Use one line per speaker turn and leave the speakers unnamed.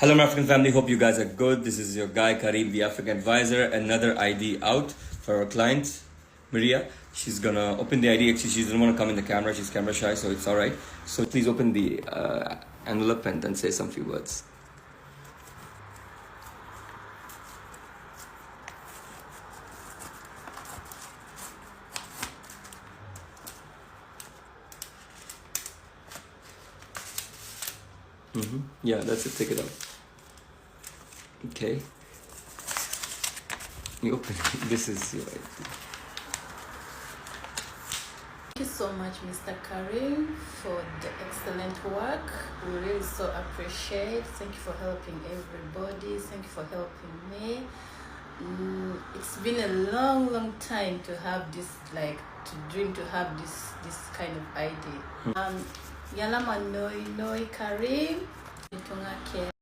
Hello, my African family. Hope you guys are good. This is your guy Karim, the African advisor. Another ID out for our client, Maria. She's gonna open the ID. Actually, she doesn't want to come in the camera. She's camera shy, so it's all right. So please open the envelope and then say some few words. Yeah, that's it. Take it out. Okay. You open it. This is your ID.
Thank you so much, Mr. Karim, for the excellent work. We really so appreciate. Thank you for helping everybody. Thank you for helping me. It's been a long time to have this, like, to dream to have this kind of idea. Yalama noi Karim.